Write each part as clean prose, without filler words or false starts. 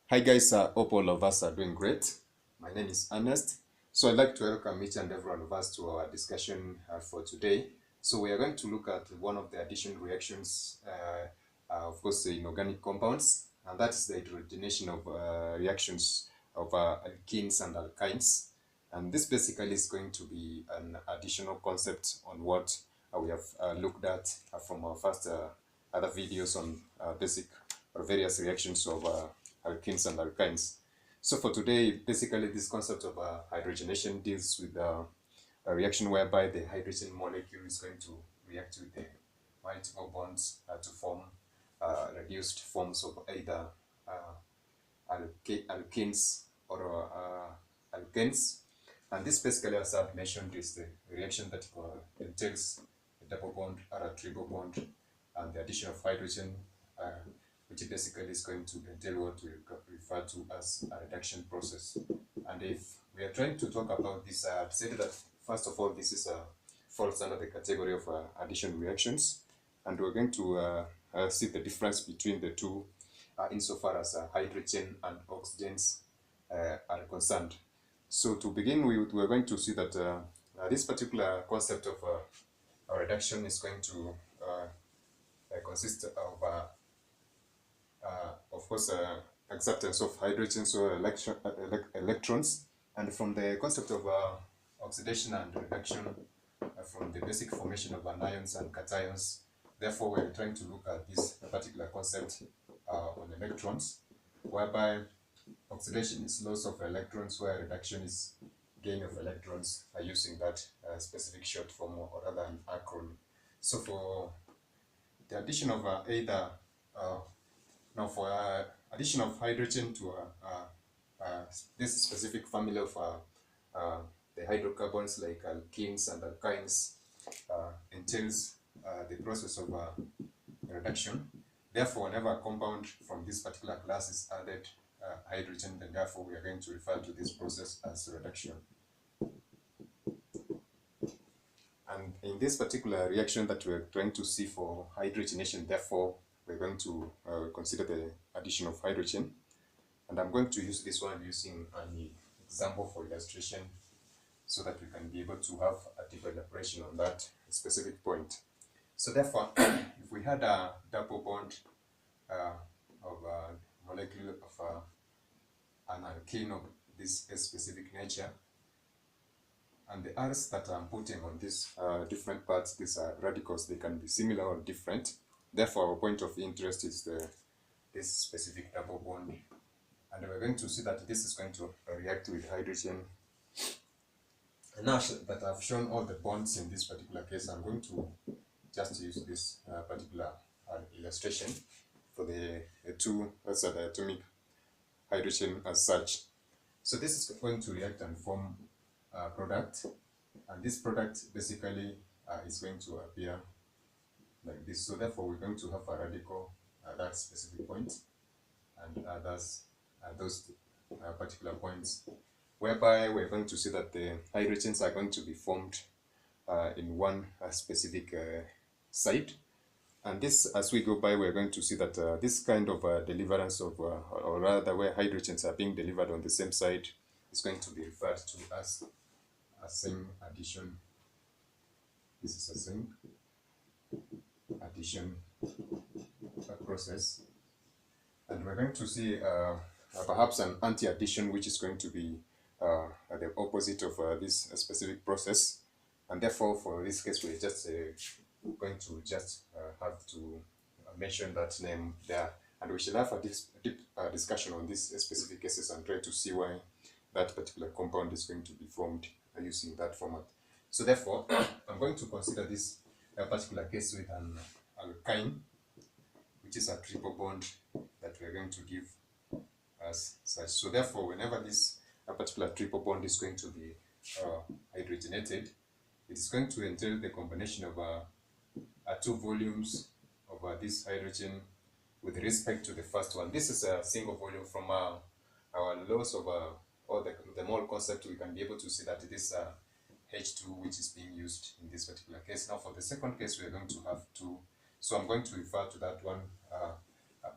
Hi guys, hope all of us are doing great. My name is Ernest. So I'd like to welcome each and every one of us to our discussion for today. So we are going to look at one of the addition reactions, of course, in organic compounds, and that is the hydrogenation of reactions of alkenes and alkynes. And this basically is going to be an additional concept on what we have looked at from our first other videos on basic or various reactions of alkenes and alkynes. So for today, basically this concept of hydrogenation deals with a reaction whereby the hydrogen molecule is going to react with the multiple bonds to form reduced forms of either alkenes or alkenes. And this basically, as I've mentioned, is the reaction that entails a double bond or a triple bond and the addition of hydrogen, which basically is going to entail what we refer to as a reduction process. And if we are trying to talk about this, I've said that first of all, this is falls under the category of addition reactions, and we're going to see the difference between the two insofar as hydrogen and oxygens are concerned. So to begin with, we're going to see that this particular concept of a reduction is going to consist of course, acceptance of hydrogen, so electrons, and from the concept of oxidation and reduction, from the basic formation of anions and cations. Therefore, we're trying to look at this particular concept on electrons, whereby oxidation is loss of electrons, where reduction is gain of electrons, using that specific short form or rather an acronym. So for the addition of for addition of hydrogen to this specific family of the hydrocarbons like alkenes and alkynes entails the process of reduction. Therefore, whenever a compound from this particular class is added hydrogen, then therefore we are going to refer to this process as reduction. And in this particular reaction that we're trying to see for hydrogenation, therefore, we're going to consider the addition of hydrogen. And I'm going to use this one using an example for illustration so that we can be able to have a deeper elaboration on that specific point. So therefore, if we had a double bond of a molecule of an alkene of this specific nature, and the R's that I'm putting on these different parts, these are radicals, they can be similar or different. Therefore, our point of interest is this specific double bond. And we're going to see that this is going to react with hydrogen. And now that I've shown all the bonds in this particular case, I'm going to just use this particular illustration for the two, that's the atomic hydrogen as such. So this is going to react and form a product, and this product basically is going to appear like this. So therefore, we're going to have a radical at that specific point, and others at those particular points, whereby we're going to see that the hydrogens are going to be formed in one specific site. And this, as we go by, we're going to see that this kind of deliverance of, or rather where hydrogens are being delivered on the same site, is going to be referred to as a same addition. This is a same addition process. And we're going to see perhaps an anti-addition, which is going to be the opposite of this specific process. And therefore, for this case, we're just going to just have to mention that name there. And we shall have a deep discussion on these specific cases and try to see why that particular compound is going to be formed using that format. So therefore, I'm going to consider this particular case with an alkyne, which is a triple bond that we're going to give as such. So therefore, whenever this particular triple bond is going to be hydrogenated, it is going to entail the combination of two volumes of this hydrogen with respect to the first one. This is a single volume. From our laws of or the mole concept, we can be able to see that it is H2 which is being used in this particular case. Now for the second case, we are going to have two. So I'm going to refer to that one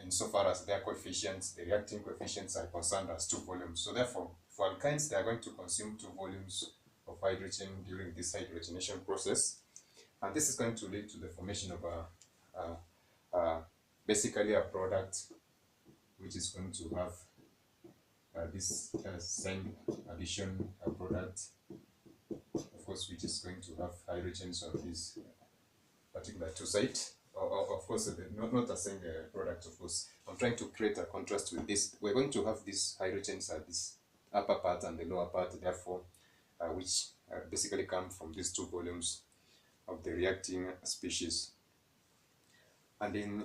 insofar as their coefficients, the reacting coefficients are concerned as 2 volumes. So therefore, for alkynes, they are going to consume 2 volumes of hydrogen during this hydrogenation process. And this is going to lead to the formation of basically a product which is going to have this same addition product, of course, which is going to have hydrogens on this particular two sides. Of course, not a single product, of course. I'm trying to create a contrast with this. We're going to have these hydrogens at this upper part and the lower part, therefore, which basically come from these 2 volumes of the reacting species. And in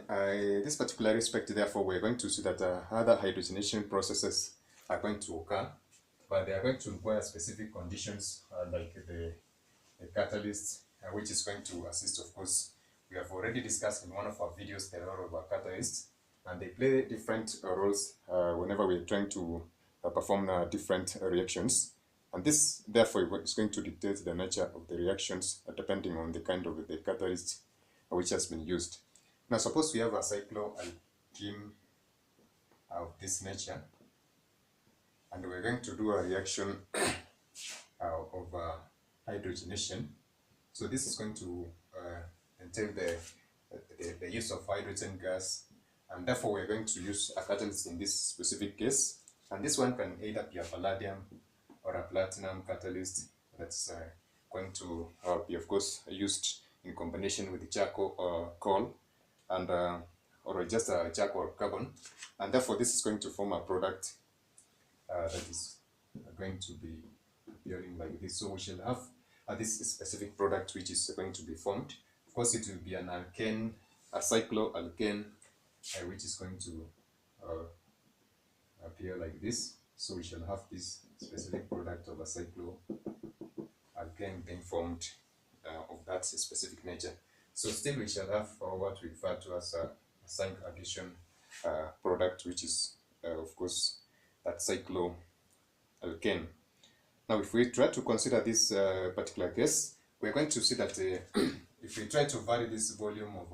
this particular respect, therefore, we're going to see that other hydrogenation processes are going to occur, but they are going to require specific conditions like the catalyst, which is going to assist, of course. We have already discussed in one of our videos the role of a catalyst, and they play different roles whenever we're trying to perform different reactions. And this, therefore, is going to dictate the nature of the reactions depending on the kind of the catalyst which has been used. Now, suppose we have a cycloalkene of this nature, and we're going to do a reaction of hydrogenation. So this is going to entail the use of hydrogen gas, and therefore we're going to use a catalyst in this specific case. And this one can either be a palladium or a platinum catalyst that's going to be, of course, used in combination with charcoal or coal, and or just a charcoal carbon, and therefore this is going to form a product that is going to be appearing like this. So we shall have this specific product which is going to be formed. Of course, it will be an alkane, a cycloalkane, which is going to appear like this. So we shall have this specific product of a cycloalkane being formed of that specific nature. So still we shall have what we refer to as a zinc addition product, which is of course that cycloalkane. Now if we try to consider this particular case, we're going to see that if we try to vary this volume of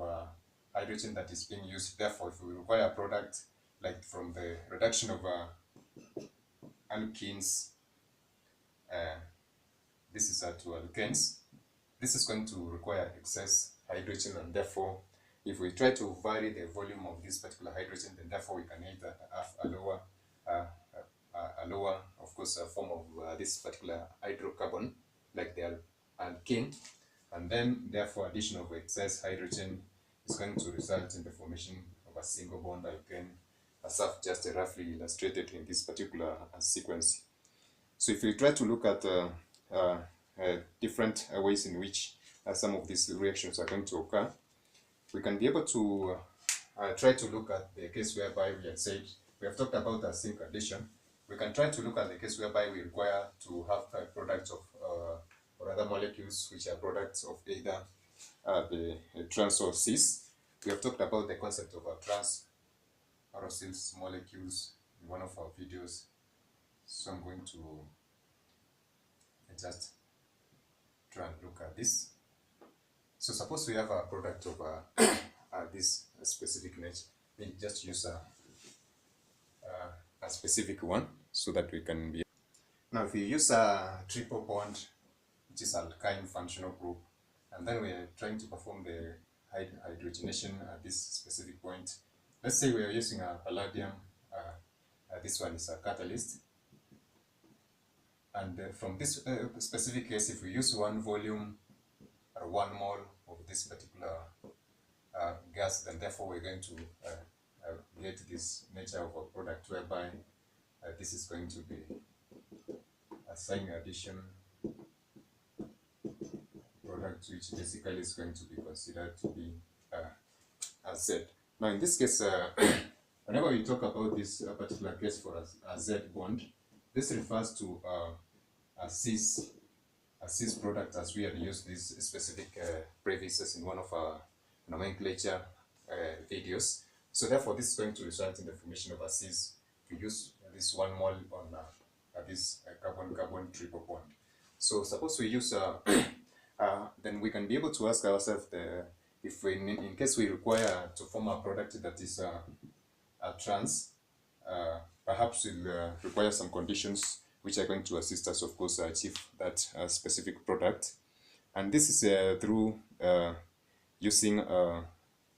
hydrogen that is being used, therefore if we require a product like from the reduction of alkenes, this is to alkanes, this is going to require excess hydrogen, and therefore if we try to vary the volume of this particular hydrogen, then therefore we can either have a lower, of course, form of this particular hydrocarbon, like the alkene, and then therefore addition of excess hydrogen is going to result in the formation of a single bond alkane, as I've just roughly illustrated in this particular sequence. So if we try to look at different ways in which some of these reactions are going to occur, we can be able to try to look at the case whereby we have said, we have talked about a zinc addition. We can try to look at the case whereby we require to have products of or other molecules which are products of either the trans or cis. We have talked about the concept of trans or cis molecules in one of our videos. So I'm going to just try and look at this. So suppose we have a product of this specific nature. We just use a specific one so that we can be. Now if we use a triple bond, which is alkyne functional group, and then we are trying to perform the hydrogenation at this specific point. Let's say we are using a palladium, this one is a catalyst, and from this specific case, if we use 1 volume or 1 mole of this particular gas, then therefore we're going to get this nature of a product whereby this is going to be a sign addition product, which basically is going to be considered to be a Z. Now in this case, whenever we talk about this particular case for a Z bond, this refers to a cis product, as we had used these specific prefixes in one of our nomenclature videos. So therefore this is going to result in the formation of a cis. We use this 1 mole on this carbon-carbon triple bond. So suppose we use then we can be able to ask ourselves if in case we require to form a product that is a trans, perhaps will require some conditions which are going to assist us, of course, achieve that specific product. And this is through using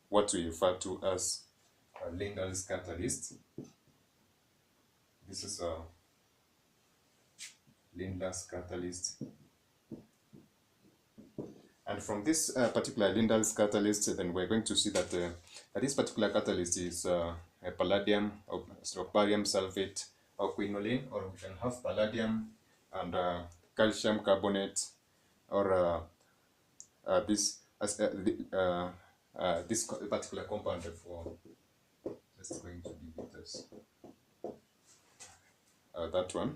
what we refer to as Lindahl's catalyst. This is a Lindahl's catalyst. And from this particular Lindahl's catalyst, then we're going to see that this particular catalyst is a palladium or barium sulfate or quinoline, or we can have palladium and calcium carbonate, or this particular compound for just going to be with us that one.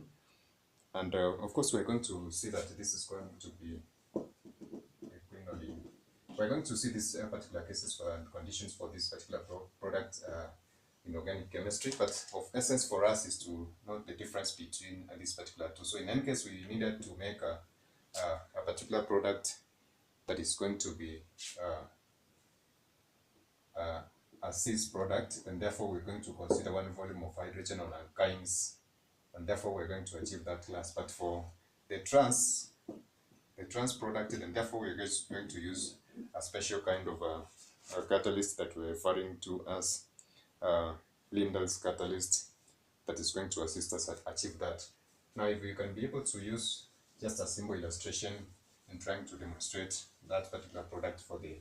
And of course, we're going to see that this is going to be quinoline. We're going to see these particular cases and conditions for this particular product in organic chemistry, but of essence for us is to know the difference between these particular two. So in any case, we needed to make a particular product that is going to be a cis product, and therefore we're going to consider one volume of hydrogen on alkynes, and therefore we're going to achieve that class. But for the trans product, and therefore we're going to use a special kind of a catalyst that we're referring to as Lindahl's catalyst, that is going to assist us achieve that. Now, if we can be able to use just a simple illustration in trying to demonstrate that particular product for the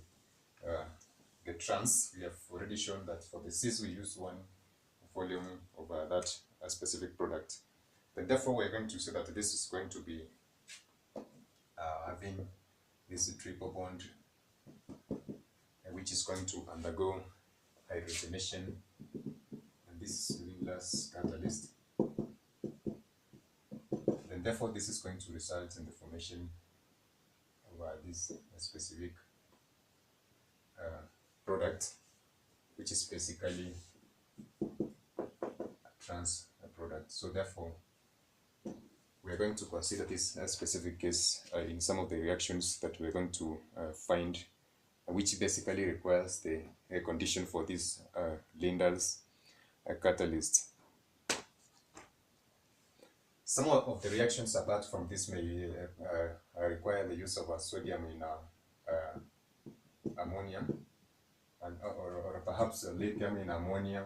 trans, we have already shown that for the cis we use one volume of that specific product. But therefore, we're going to say that this is going to be having this triple bond, which is going to undergo hydrogenation, and this is Lindahl's catalyst. Then therefore, this is going to result in the formation of this specific product, which is basically a trans product. So therefore, we are going to consider this specific case in some of the reactions that we're going to find, which basically requires the condition for this Lindahl's catalyst. Some of the reactions apart from this may require the use of sodium in ammonia, and or perhaps lithium in ammonia,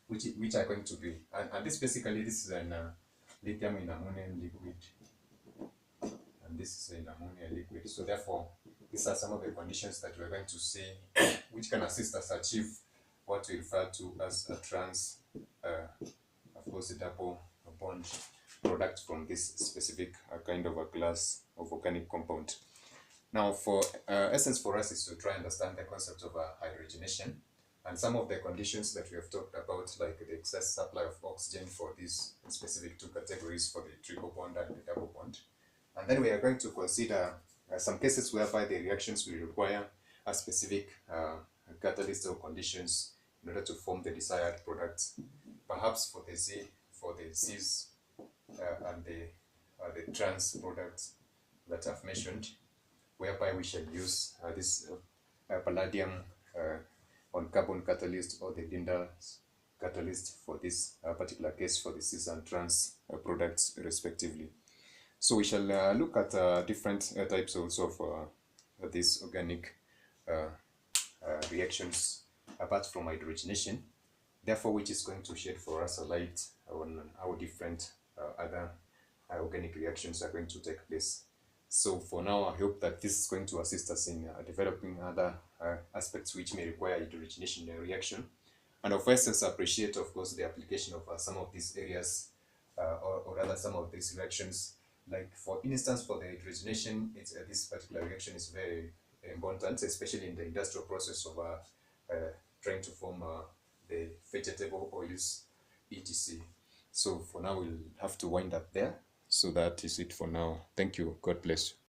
which are going to be, and this basically, this is an lithium in ammonium liquid, and this is an ammonia liquid. So therefore, these are some of the conditions that we're going to see which can assist us achieve what we refer to as a trans, of course, a double bond product from this specific kind of a class of organic compound. Now, for essence for us is to try and understand the concept of hydrogenation and some of the conditions that we have talked about, like the excess supply of oxygen for these specific two categories, for the triple bond and the double bond. And then we are going to consider some cases whereby the reactions will require a specific catalyst or conditions in order to form the desired product. Perhaps for the cis and the trans products that I've mentioned, whereby we shall use this palladium on carbon catalyst or the Lindahl's catalyst for this particular case for the cis and trans products respectively. So we shall look at different types also of these organic reactions apart from hydrogenation, therefore which is going to shed for us a light on how different other organic reactions are going to take place. So for now, I hope that this is going to assist us in developing other aspects which may require hydrogenation reaction. And of essence, I appreciate, of course, the application of some of these areas, or rather some of these reactions. Like for instance, for the hydrogenation, this particular reaction is very important, especially in the industrial process of trying to form the vegetable oils, etc. So for now, we'll have to wind up there. So that is it for now. Thank you. God bless you.